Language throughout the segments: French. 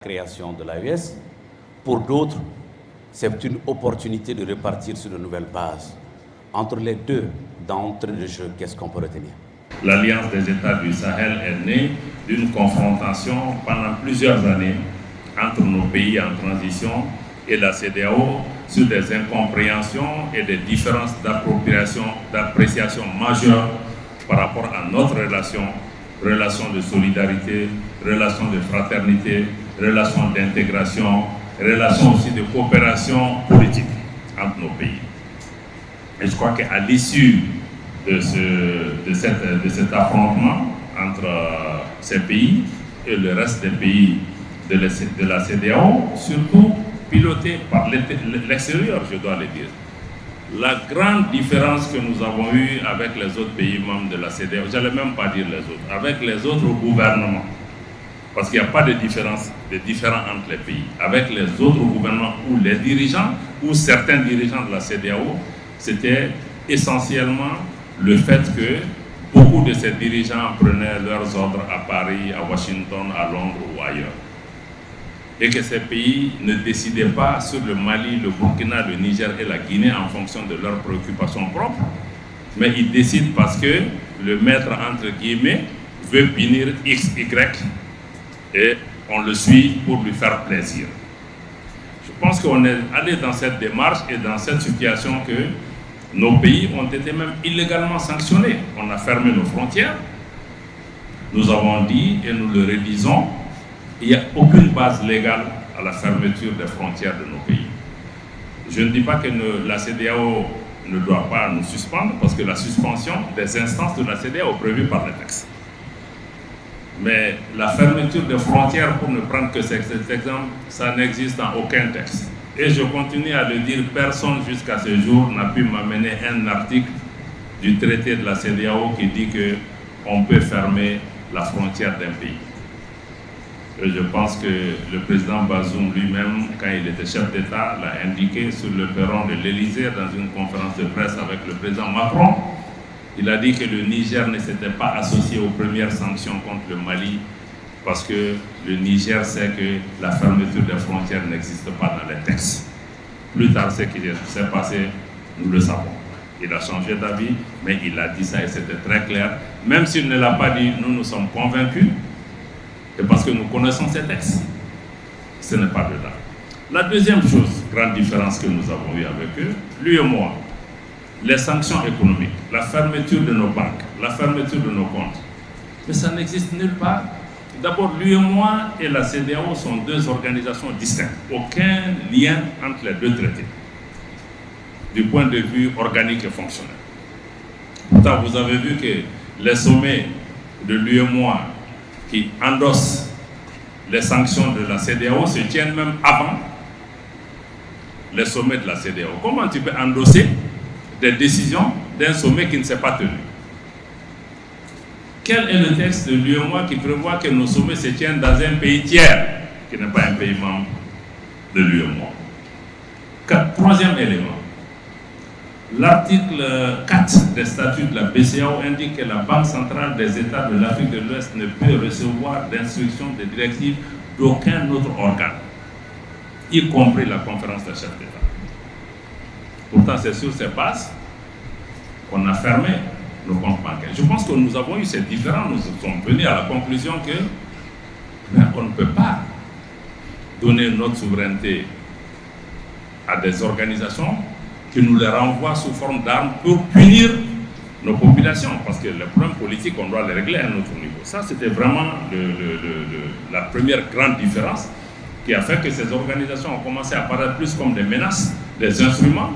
création de l'AES. Pour d'autres, c'est une opportunité de repartir sur de nouvelles bases. Entre les deux, d'entrée de jeu, qu'est-ce qu'on peut retenir? L'Alliance des États du Sahel est née d'une confrontation pendant plusieurs années entre nos pays en transition et la CEDEAO sur des incompréhensions et des différences d'appréciation majeures par rapport à notre relation de solidarité, relation de fraternité, relation d'intégration, relation aussi de coopération politique entre nos pays. Et je crois qu'à l'issue de cet affrontement entre ces pays et le reste des pays de la CEDEAO, surtout piloté par l'extérieur, je dois le dire. La grande différence que nous avons eue avec les autres pays membres de la CEDEAO, je n'allais même pas dire les autres, avec les autres gouvernements, parce qu'il n'y a pas de différence entre les pays, avec les autres gouvernements ou les dirigeants, ou certains dirigeants de la CEDEAO, c'était essentiellement le fait que beaucoup de ces dirigeants prenaient leurs ordres à Paris, à Washington, à Londres ou ailleurs. Et que ces pays ne décidaient pas sur le Mali, le Burkina, le Niger et la Guinée en fonction de leurs préoccupations propres, mais ils décident parce que le maître, entre guillemets, veut punir X, Y, et on le suit pour lui faire plaisir. Je pense qu'on est allé dans cette démarche et dans cette situation que nos pays ont été même illégalement sanctionnés. On a fermé nos frontières. Nous avons dit, et nous le redisons, il n'y a aucune base légale à la fermeture des frontières de nos pays. Je ne dis pas que la CEDEAO ne doit pas nous suspendre, parce que la suspension des instances de la CEDEAO est prévue par les textes. Mais la fermeture des frontières, pour ne prendre que cet exemple, ça n'existe dans aucun texte. Et je continue à le dire, personne jusqu'à ce jour n'a pu m'amener un article du traité de la CEDEAO qui dit qu'on peut fermer la frontière d'un pays. Et je pense que le président Bazoum lui-même, quand il était chef d'État, l'a indiqué sur le perron de l'Élysée dans une conférence de presse avec le président Macron. Il a dit que le Niger ne s'était pas associé aux premières sanctions contre le Mali parce que le Niger sait que la fermeture des frontières n'existe pas dans les textes. Plus tard, ce qui s'est passé, nous le savons. Il a changé d'avis, mais il a dit ça et c'était très clair. Même s'il ne l'a pas dit, nous sommes convaincus, et parce que nous connaissons ces textes. Ce n'est pas dedans. La deuxième chose, grande différence que nous avons eue avec eux, lui et moi, les sanctions économiques, la fermeture de nos banques, la fermeture de nos comptes. Mais ça n'existe nulle part. D'abord, l'UEMOA et la CEDEAO sont deux organisations distinctes. Aucun lien entre les deux traités, du point de vue organique et fonctionnel. Pourtant, vous avez vu que les sommets de l'UEMOA qui endossent les sanctions de la CEDEAO se tiennent même avant les sommets de la CEDEAO. Comment tu peux endosser des décisions d'un sommet qui ne s'est pas tenu? Quel est le texte de l'UEMOA qui prévoit que nos sommets se tiennent dans un pays tiers, qui n'est pas un pays membre de l'UEMOA? Troisième élément. L'article 4 des statuts de la BCEAO indique que la Banque centrale des États de l'Afrique de l'Ouest ne peut recevoir d'instructions de directives d'aucun autre organe, y compris la conférence des chefs d'État. Pourtant, c'est sur ces bases qu'on a fermé nos comptes bancaires. Je pense que nous avons eu ces différends, nous sommes venus à la conclusion qu'on ne peut pas donner notre souveraineté à des organisations qui nous les renvoient sous forme d'armes pour punir nos populations, parce que les problèmes politiques, on doit les régler à notre niveau. Ça, c'était vraiment la première grande différence qui a fait que ces organisations ont commencé à apparaître plus comme des menaces, des instruments,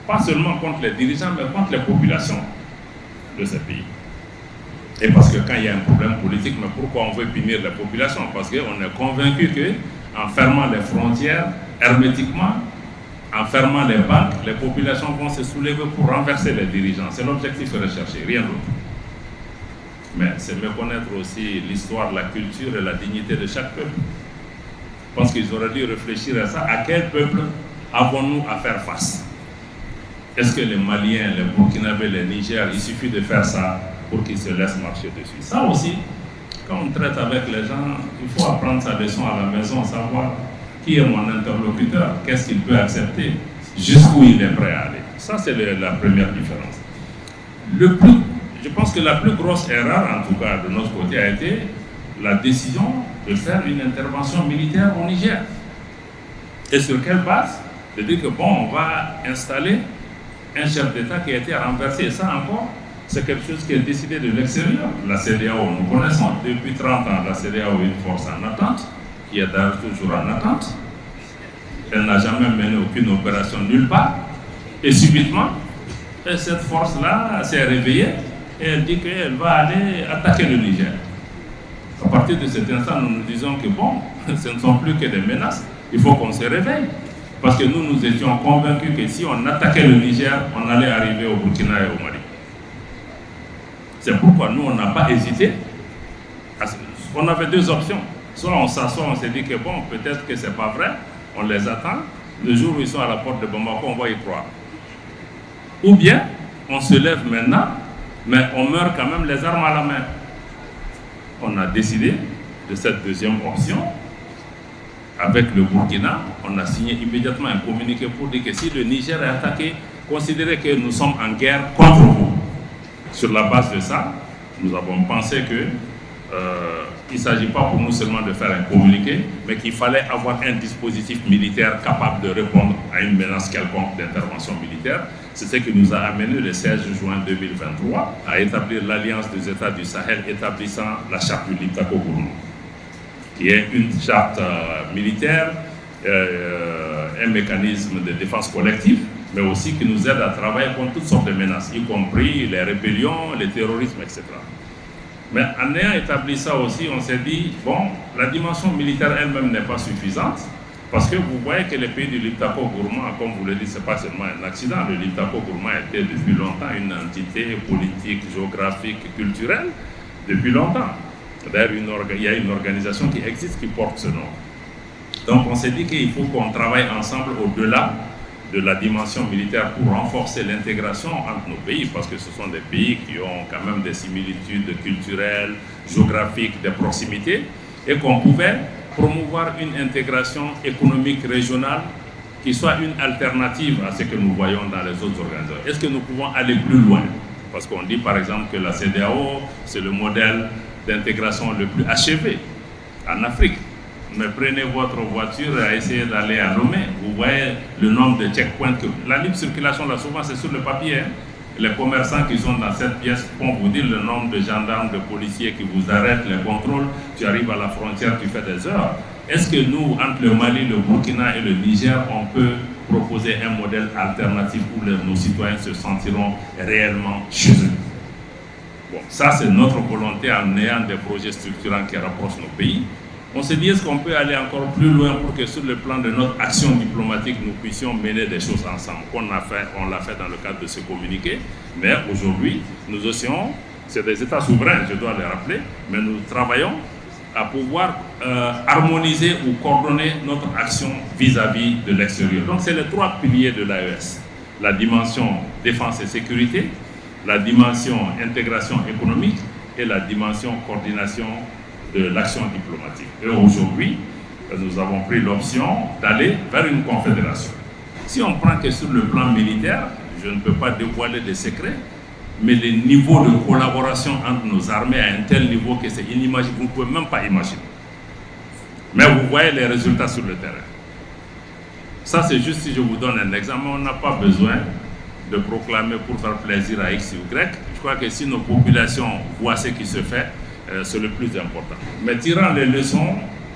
pas seulement contre les dirigeants, mais contre les populations de ces pays. Et parce que quand il y a un problème politique, mais pourquoi on veut punir les populations? Parce qu'on est convaincu qu'en fermant les frontières hermétiquement, en fermant les banques, les populations vont se soulever pour renverser les dirigeants. C'est l'objectif recherché, rien d'autre. Mais c'est méconnaître aussi l'histoire, la culture et la dignité de chaque peuple. Je pense qu'ils auraient dû réfléchir à ça. À quel peuple avons-nous à faire face? Est-ce que les Maliens, les Burkinabés, les Niger, il suffit de faire ça pour qu'ils se laissent marcher dessus? Ça aussi, Quand on traite avec les gens, il faut apprendre sa leçon à la maison, savoir qui est mon interlocuteur, qu'est-ce qu'il peut accepter, jusqu'où il est prêt à aller. Ça, c'est la première différence. Je pense que la plus grosse erreur, en tout cas de notre côté, a été la décision de faire une intervention militaire au Niger. Et sur quelle base? De dire que bon, on va installer un chef d'État qui a été renversé. Et ça encore, c'est quelque chose qui est décidé de l'extérieur. La CEDEAO, nous connaissons depuis 30 ans, la CEDEAO est une force en attente, qui est d'ailleurs toujours en attente. Elle n'a jamais mené aucune opération nulle part. Et subitement, cette force-là s'est réveillée et elle dit qu'elle va aller attaquer le Niger. À partir de cet instant, nous nous disons que bon, ce ne sont plus que des menaces, il faut qu'on se réveille. Parce que nous étions convaincus que si on attaquait le Niger, on allait arriver au Burkina et au Mali. C'est pourquoi nous, on n'a pas hésité. On avait deux options. Soit on s'assoit, on s'est dit que bon, peut-être que c'est pas vrai, on les attend. Le jour où ils sont à la porte de Bamako, on va y croire. Ou bien, on se lève maintenant, mais on meurt quand même les armes à la main. On a décidé de cette deuxième option. Avec le Burkina, on a signé immédiatement un communiqué pour dire que si le Niger est attaqué, considérez que nous sommes en guerre contre vous. Sur la base de ça, nous avons pensé que il ne s'agit pas pour nous seulement de faire un communiqué, mais qu'il fallait avoir un dispositif militaire capable de répondre à une menace quelconque d'intervention militaire. C'est ce qui nous a amené le 16 juin 2023 à établir l'Alliance des États du Sahel établissant la charte du Liptako-Gourmand, qui est une charte militaire, un mécanisme de défense collective, mais aussi qui nous aide à travailler contre toutes sortes de menaces, y compris les rébellions, le terrorisme, etc. Mais en ayant établi ça aussi, on s'est dit, bon, la dimension militaire elle-même n'est pas suffisante, parce que vous voyez que les pays du Liptako-Gourmand, comme vous le dites, ce n'est pas seulement un accident. Le Liptako-Gourmand était depuis longtemps une entité politique, géographique, culturelle, depuis longtemps. D'ailleurs, il y a une organisation qui existe qui porte ce nom. Donc on s'est dit qu'il faut qu'on travaille ensemble au-delà de la dimension militaire pour renforcer l'intégration entre nos pays, parce que ce sont des pays qui ont quand même des similitudes culturelles, géographiques, des proximités, et qu'on pouvait promouvoir une intégration économique régionale qui soit une alternative à ce que nous voyons dans les autres organisations. Est-ce que nous pouvons aller plus loin? Parce qu'on dit par exemple que la CEDEAO, c'est le modèle d'intégration le plus achevé en Afrique. Mais prenez votre voiture et essayez d'aller à Lomé. Vous voyez le nombre de checkpoints. La libre circulation, là, souvent, c'est sur le papier. Hein. Les commerçants qui sont dans cette pièce vont vous dire le nombre de gendarmes, de policiers qui vous arrêtent, les contrôles. Tu arrives à la frontière, tu fais des heures. Est-ce que nous, entre le Mali, le Burkina et le Niger, on peut proposer un modèle alternatif où nos citoyens se sentiront réellement chez eux? Bon, ça, c'est notre volonté en ayant des projets structurants qui rapprochent nos pays. On s'est dit, est-ce qu'on peut aller encore plus loin pour que sur le plan de notre action diplomatique, nous puissions mener des choses ensemble? On l'a fait dans le cadre de ce communiqué, mais aujourd'hui, nous essayons, c'est des États souverains, je dois les rappeler, mais nous travaillons à pouvoir harmoniser ou coordonner notre action vis-à-vis de l'extérieur. Donc c'est les trois piliers de l'AES. La dimension défense et sécurité, la dimension intégration économique et la dimension coordination de l'action diplomatique. Et aujourd'hui, nous avons pris l'option d'aller vers une confédération. Si on prend que sur le plan militaire, je ne peux pas dévoiler des secrets, mais les niveaux de collaboration entre nos armées à un tel niveau que c'est inimaginable, vous ne pouvez même pas imaginer. Mais vous voyez les résultats sur le terrain. Ça, c'est juste si je vous donne un exemple. On n'a pas besoin de proclamer pour faire plaisir à X ou Y. Je crois que si nos populations voient ce qui se fait, c'est le plus important. Mais tirant les leçons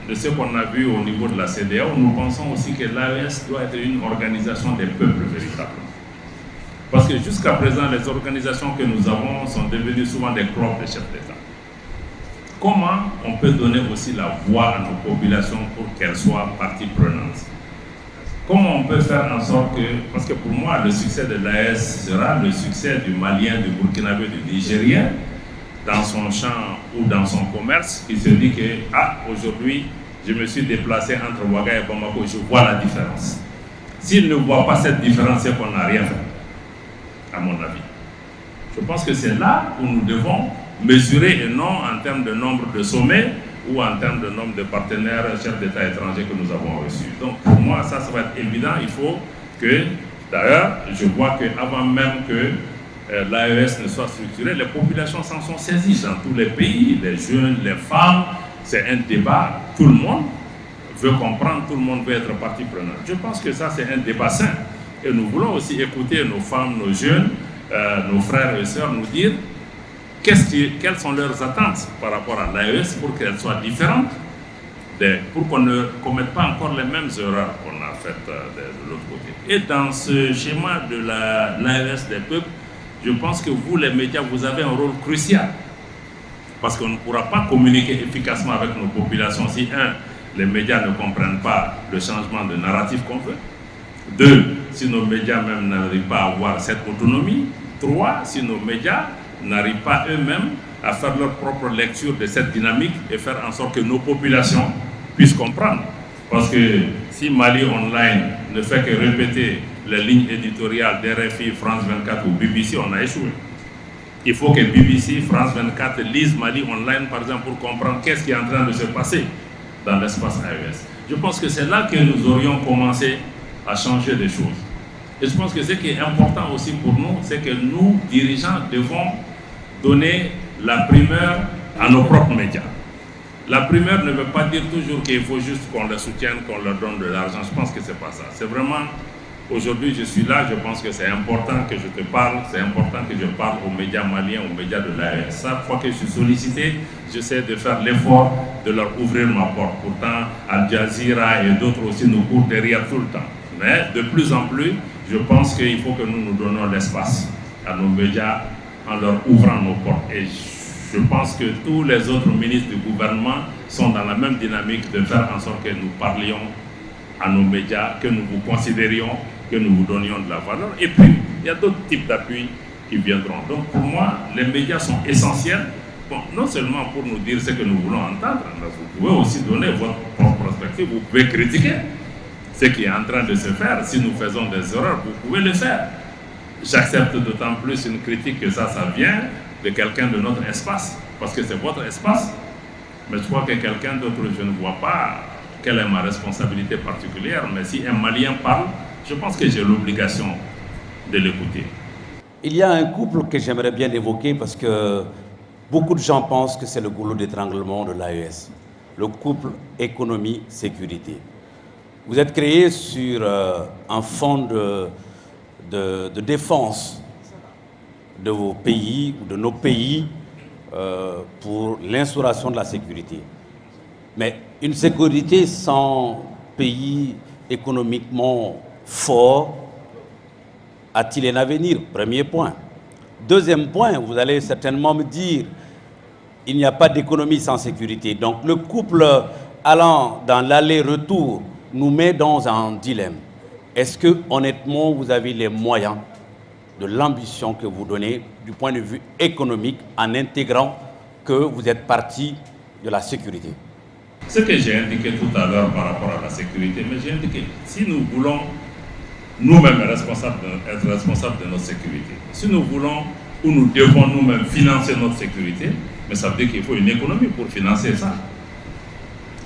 de ce qu'on a vu au niveau de la CEDEAO, nous pensons aussi que l'AES doit être une organisation des peuples véritablement. Parce que jusqu'à présent, les organisations que nous avons sont devenues souvent des clubs de chefs d'État. Comment on peut donner aussi la voix à nos populations pour qu'elles soient partie prenante? Comment on peut faire en sorte que, parce que pour moi, le succès de l'AES sera le succès du Malien, du Burkinabé, du Nigérien, dans son champ ou dans son commerce, qui se dit que, aujourd'hui, je me suis déplacé entre Ouaga et Bamako, je vois la différence. S'il ne voit pas cette différence, c'est qu'on n'a rien fait, à mon avis. Je pense que c'est là où nous devons mesurée et non en termes de nombre de sommets ou en termes de nombre de partenaires chefs d'État étrangers que nous avons reçus. Donc pour moi, ça va être évident. Il faut que, d'ailleurs, je vois qu'avant même que l'AES ne soit structurée, les populations s'en sont saisies dans tous les pays, les jeunes, les femmes. C'est un débat, tout le monde veut comprendre, tout le monde veut être partie prenante. Je pense que ça, c'est un débat sain. Et nous voulons aussi écouter nos femmes, nos jeunes, nos frères et sœurs nous dire quelles sont leurs attentes par rapport à l'AES pour qu'elles soient différentes, pour qu'on ne commette pas encore les mêmes erreurs qu'on a faites de l'autre côté. Et dans ce schéma de l'AES des peuples, je pense que vous, les médias, vous avez un rôle crucial. Parce qu'on ne pourra pas communiquer efficacement avec nos populations si, les médias ne comprennent pas le changement de narratif qu'on veut. 2, si nos médias même n'arrivent pas à avoir cette autonomie. 3, si nos médias n'arrivent pas eux-mêmes à faire leur propre lecture de cette dynamique et faire en sorte que nos populations puissent comprendre. Parce que si Mali Online ne fait que répéter les lignes éditoriales d'RFI, France 24 ou BBC, on a échoué. Il faut que BBC, France 24 lisent Mali Online, par exemple, pour comprendre qu'est-ce qui est en train de se passer dans l'espace AES. Je pense que c'est là que nous aurions commencé à changer des choses. Et je pense que ce qui est important aussi pour nous, c'est que nous, dirigeants, devons donner la primeur à nos propres médias. La primeur ne veut pas dire toujours qu'il faut juste qu'on les soutienne, qu'on leur donne de l'argent. Je pense que ce n'est pas ça. C'est vraiment, aujourd'hui je suis là, je pense que c'est important que je te parle, c'est important que je parle aux médias maliens, aux médias de l'AES. Chaque fois que je suis sollicité, j'essaie de faire l'effort de leur ouvrir ma porte. Pourtant, Al Jazeera et d'autres aussi nous courent derrière tout le temps. Mais de plus en plus, je pense qu'il faut que nous nous donnons l'espace à nos médias en leur ouvrant nos portes. Et je pense que tous les autres ministres du gouvernement sont dans la même dynamique de faire en sorte que nous parlions à nos médias, que nous vous considérions, que nous vous donnions de la valeur. Et puis, il y a d'autres types d'appuis qui viendront. Donc pour moi, les médias sont essentiels, non seulement pour nous dire ce que nous voulons entendre, mais vous pouvez aussi donner votre propre perspective, vous pouvez critiquer ce qui est en train de se faire. Si nous faisons des erreurs, vous pouvez le faire. J'accepte d'autant plus une critique que ça vient de quelqu'un de notre espace, parce que c'est votre espace. Mais je crois que quelqu'un d'autre, je ne vois pas quelle est ma responsabilité particulière, mais si un Malien parle, je pense que j'ai l'obligation de l'écouter. Il y a un couple que j'aimerais bien évoquer parce que beaucoup de gens pensent que c'est le goulot d'étranglement de l'AES, le couple économie-sécurité. Vous êtes créé sur un fonds de défense de vos pays, de nos pays, pour l'instauration de la sécurité. Mais une sécurité sans pays économiquement fort a-t-il un avenir? Premier point. Deuxième point, vous allez certainement me dire, il n'y a pas d'économie sans sécurité. Donc le couple allant dans l'aller-retour nous met dans un dilemme. Est-ce que, honnêtement, vous avez les moyens de l'ambition que vous donnez du point de vue économique en intégrant que vous êtes parti de la sécurité? Ce que j'ai indiqué tout à l'heure par rapport à la sécurité, mais j'ai indiqué, si nous voulons nous-mêmes être responsables de notre sécurité, si nous voulons ou nous devons nous-mêmes financer notre sécurité, mais ça veut dire qu'il faut une économie pour financer ça.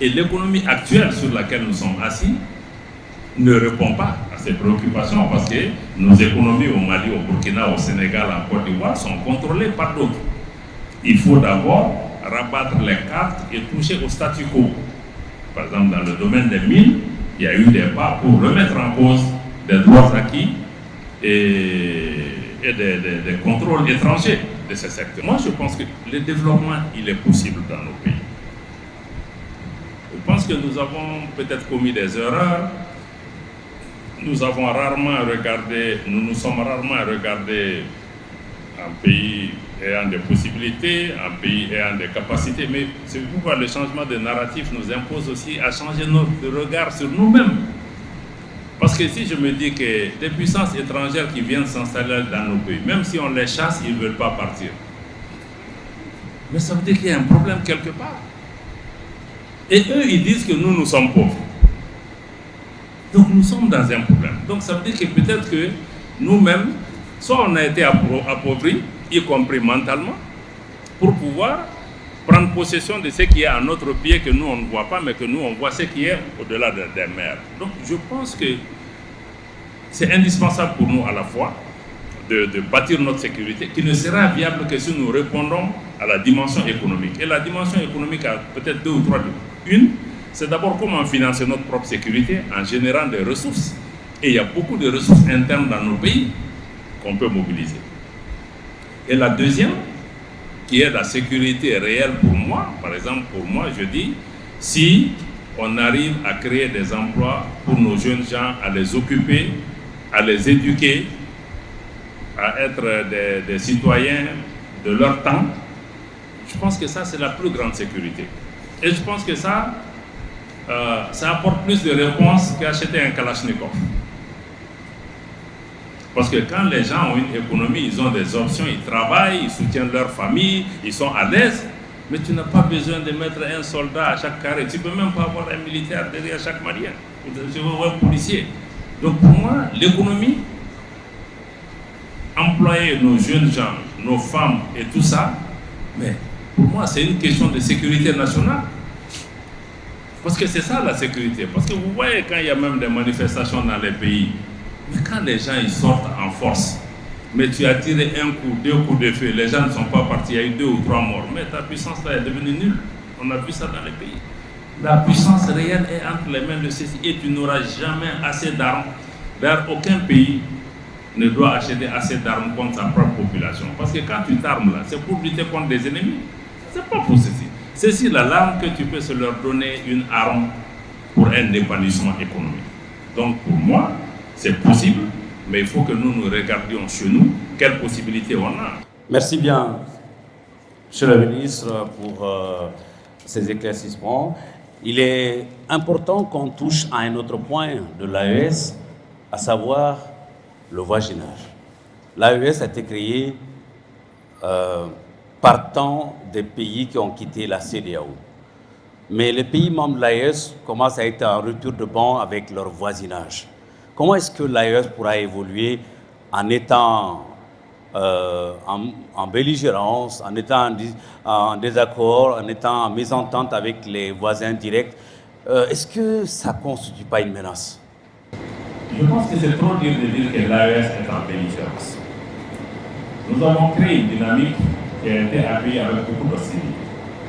Et l'économie actuelle sur laquelle nous sommes assis ne répond pas à ces préoccupations parce que nos économies au Mali, au Burkina, au Sénégal, en Côte d'Ivoire sont contrôlées par d'autres. Il faut d'abord rabattre les cartes et toucher au statu quo. Par exemple, dans le domaine des mines, il y a eu des pas pour remettre en cause des droits acquis et des contrôles étrangers de ces secteurs. Moi, je pense que le développement, il est possible dans nos pays. Je pense que nous avons peut-être commis des erreurs. Nous sommes rarement regardés un pays ayant des possibilités, un pays ayant des capacités, mais c'est pourquoi le changement de narratif nous impose aussi à changer notre regard sur nous-mêmes. Parce que si je me dis que des puissances étrangères qui viennent s'installer dans nos pays, même si on les chasse, ils ne veulent pas partir. Mais ça veut dire qu'il y a un problème quelque part. Et eux, ils disent que nous sommes pauvres. Donc nous sommes dans un problème. Donc ça veut dire que peut-être que nous-mêmes, soit on a été appauvris, y compris mentalement, pour pouvoir prendre possession de ce qui est à notre pied, que nous on ne voit pas, mais que nous on voit ce qui est au-delà des mers. Donc je pense que c'est indispensable pour nous à la fois de bâtir notre sécurité, qui ne sera viable que si nous répondons à la dimension économique. Et la dimension économique a peut-être deux ou trois. Une, c'est d'abord comment financer notre propre sécurité en générant des ressources. Et il y a beaucoup de ressources internes dans nos pays qu'on peut mobiliser. Et la deuxième, qui est la sécurité réelle pour moi, par exemple pour moi, je dis, si on arrive à créer des emplois pour nos jeunes gens, à les occuper, à les éduquer, à être des citoyens de leur temps, je pense que ça c'est la plus grande sécurité. Et je pense que ça apporte plus de réponses qu'acheter un Kalachnikov. Parce que quand les gens ont une économie, ils ont des options, ils travaillent, ils soutiennent leur famille, ils sont à l'aise. Mais tu n'as pas besoin de mettre un soldat à chaque carré. Tu ne peux même pas avoir un militaire derrière chaque malien. Tu veux avoir un policier. Donc pour moi, l'économie, employer nos jeunes gens, nos femmes et tout ça, mais pour moi, c'est une question de sécurité nationale. Parce que c'est ça la sécurité. Parce que vous voyez quand il y a même des manifestations dans les pays, mais quand les gens ils sortent en force, mais tu as tiré un coup, deux coups de feu, les gens ne sont pas partis, il y a eu 2 ou 3 morts, mais ta puissance là est devenue nulle. On a vu ça dans les pays. La puissance réelle est entre les mains de ceux-ci et tu n'auras jamais assez d'armes. D'ailleurs, aucun pays ne doit acheter assez d'armes contre sa propre population. Parce que quand tu t'armes là, c'est pour lutter contre des ennemis. C'est pas pour ceci. C'est là l'arme que tu peux se leur donner une arme pour un épanouissement économique. Donc pour moi, c'est possible, mais il faut que nous nous regardions chez nous quelles possibilités on a. Merci bien, Monsieur le ministre, pour ces éclaircissements. Il est important qu'on touche à un autre point de l'AES, à savoir le voisinage. L'AES a été créée partant des pays qui ont quitté la CEDEAO. Mais les pays membres de l'AES commencent à être en rupture de banc avec leur voisinage. Comment est-ce que l'AES pourra évoluer en étant en belligérance, en étant en désaccord, en étant en mésentente avec les voisins directs? Est-ce que ça ne constitue pas une menace? Je pense que c'est trop dur de dire que l'AES est en belligérance. Nous avons créé une dynamique qui a été accueillie avec beaucoup d'hostilité.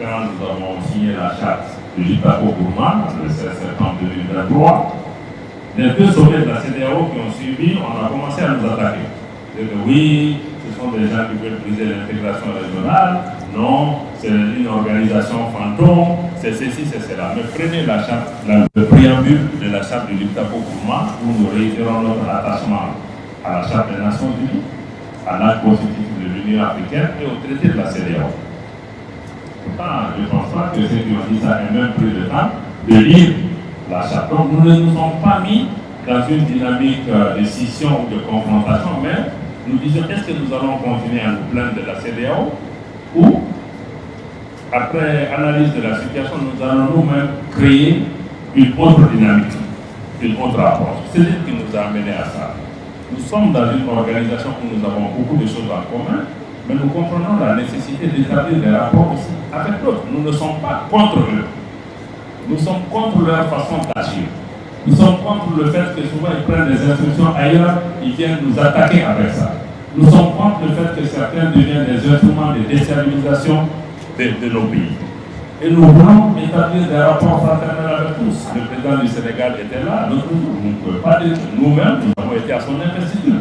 Quand nous avons signé la charte de l'Itaco-Gourmand le 16 septembre 2023, les 2 sommets de la CEDEAO qui ont suivi, on a commencé à nous attaquer. Oui, ce sont des gens qui veulent briser l'intégration régionale. Non, c'est une organisation fantôme. C'est ceci, c'est cela. Mais prenez la charte, le préambule de la charte de l'Itaco-Gourmand, où nous réitérons notre attachement à la charte des Nations Unies, à l'acte constitutif de l'Union africaine et au traité de la CEDEAO. Pourtant, je ne pense pas que ceux qui ont dit ça aient même pris le temps de lire la charte. Donc nous ne nous sommes pas mis dans une dynamique de scission ou de confrontation, mais nous disons est-ce que nous allons continuer à nous plaindre de la CEDEAO ou, après analyse de la situation, nous allons nous-mêmes créer une autre dynamique, une autre approche. C'est ce qui nous a amené à ça. Nous sommes dans une organisation où nous avons beaucoup de choses en commun, mais nous comprenons la nécessité d'établir des rapports aussi avec d'autres. Nous ne sommes pas contre eux. Nous sommes contre leur façon d'agir. Nous sommes contre le fait que souvent ils prennent des instructions ailleurs, ils viennent nous attaquer avec ça. Nous sommes contre le fait que certains deviennent des instruments de déstabilisation de nos pays. Et nous voulons établir des rapports fraternels avec tous. Le président du Sénégal était là, l'autre jour. Vous ne pouvez pas dire que nous-mêmes, nous avons été à son investiture.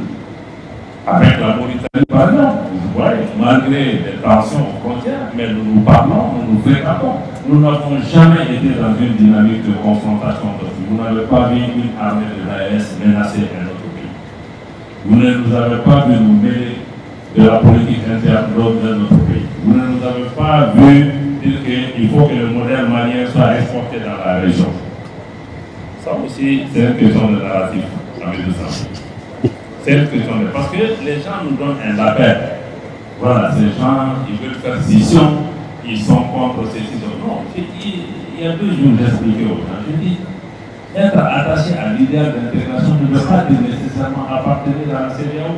Avec la Mauritanie, par exemple, vous voyez, malgré les tensions aux frontières, mais nous nous parlons, nous nous fréquentons. Nous n'avons jamais été dans une dynamique de confrontation. Vous n'avez pas vu une armée de l'AES menacer un autre pays. Vous ne nous avez pas vu nous mêler de la politique interne de notre pays. Vous ne nous avez pas vu dire qu'il faut que le modèle malien soit exporté dans la région. Ça aussi, c'est une question de narratif, amis de ça. C'est une question de... Parce que les gens nous donnent un label. Voilà, ces gens, ils veulent faire scission, ils sont contre ces scissions. Non, il y a 2 jours, j'expliquais aux gens. Je dis, être attaché à l'idéal d'intégration ne veut pas dire nécessairement appartenir à la CEDEAO.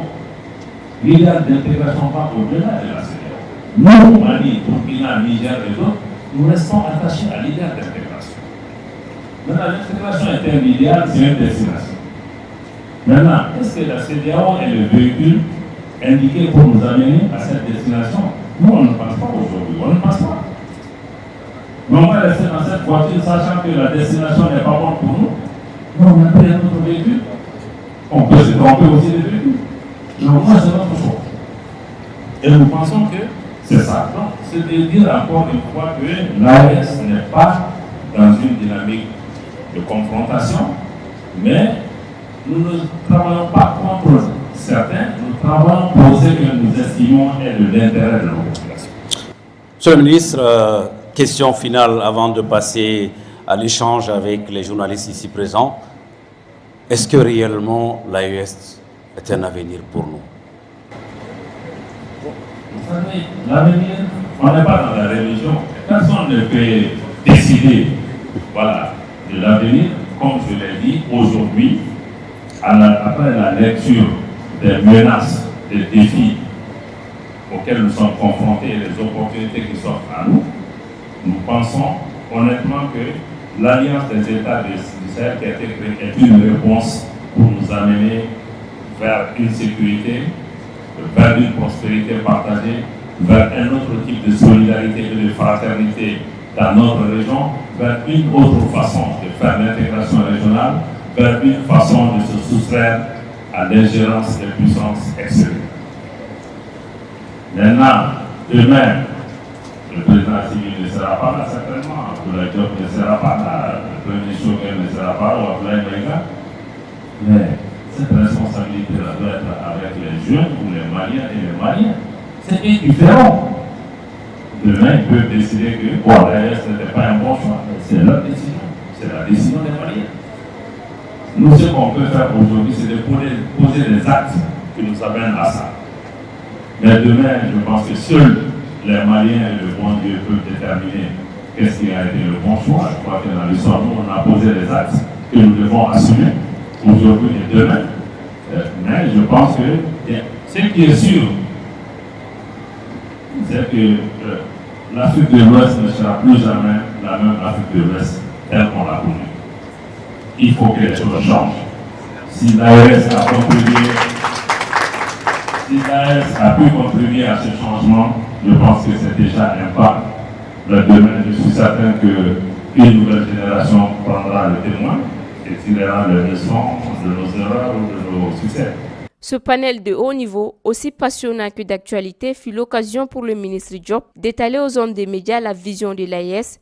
L'idéal d'intégration va au-delà de la CEDEAO. Nous, Mali, Burkina, Niger et d'autres, nous restons attachés à l'idée d'intégration. Maintenant, l'intégration intermédiaire, c'est une destination. Maintenant, est-ce que la CEDEAO est le véhicule indiqué pour nous amener à cette destination? Nous, on ne passe pas aujourd'hui, on ne passe pas. Mais on va rester dans cette voiture sachant que la destination n'est pas bonne pour nous. Mais on a pris un autre véhicule. On peut se tromper aussi des véhicules. Donc, moi, c'est notre choix. Et nous pensons que c'est ça. Donc, c'est de dire encore une fois que l'AES n'est pas dans une dynamique de confrontation, mais nous ne travaillons pas contre certains, nous travaillons pour ce que nous estimons est de l'intérêt de nos populations. Monsieur le ministre, question finale avant de passer à l'échange avec les journalistes ici présents. Est-ce que réellement l'AES est un avenir pour nous? Vous savez, l'avenir, on n'est pas dans la religion. Personne ne peut décider de l'avenir, comme je l'ai dit aujourd'hui, après la lecture des menaces, des défis auxquels nous sommes confrontés et les opportunités qui s'offrent à nous. Nous pensons honnêtement que l'Alliance des États du Sahel qui a été créée est une réponse pour nous amener vers une sécurité, vers une prospérité partagée, vers un autre type de solidarité et de fraternité dans notre région, vers une autre façon de faire l'intégration régionale, vers une façon de se soustraire à l'ingérence des puissances extérieures. Maintenant, demain, le président civil ne sera pas là certainement, Abdoulaye Diop ne sera pas là, le premier Choguel ne sera pas là, ou Abdoulaye Maïga. Mais cette responsabilité-là doit être avec les jeunes ou les Maliens et les Maliens. C'est différent. Demain, ils peuvent décider que l'AES n'était pas un bon choix. C'est leur décision. C'est la décision des Maliens. Nous, ce qu'on peut faire aujourd'hui, c'est de poser des actes qui nous amènent à ça. Mais demain, je pense que seuls les Maliens et le bon Dieu peuvent déterminer qu'est-ce qui a été le bon choix. Je crois que dans l'histoire, nous, on a posé des actes que nous devons assumer aujourd'hui et demain. Mais je pense que ce qui est sûr, c'est que l'Afrique de l'Ouest ne sera plus jamais la même Afrique de l'Ouest telle qu'on l'a connue. Il faut que les choses changent. Si l'AES a pu contribuer à ce changement, je pense que c'est déjà un pas. Demain, je suis certain qu'une nouvelle génération prendra le témoin et tirera les leçons de nos erreurs ou de nos succès. Ce panel de haut niveau, aussi passionnant que d'actualité, fut l'occasion pour le ministre Diop d'étaler aux ondes des médias la vision de l'AES.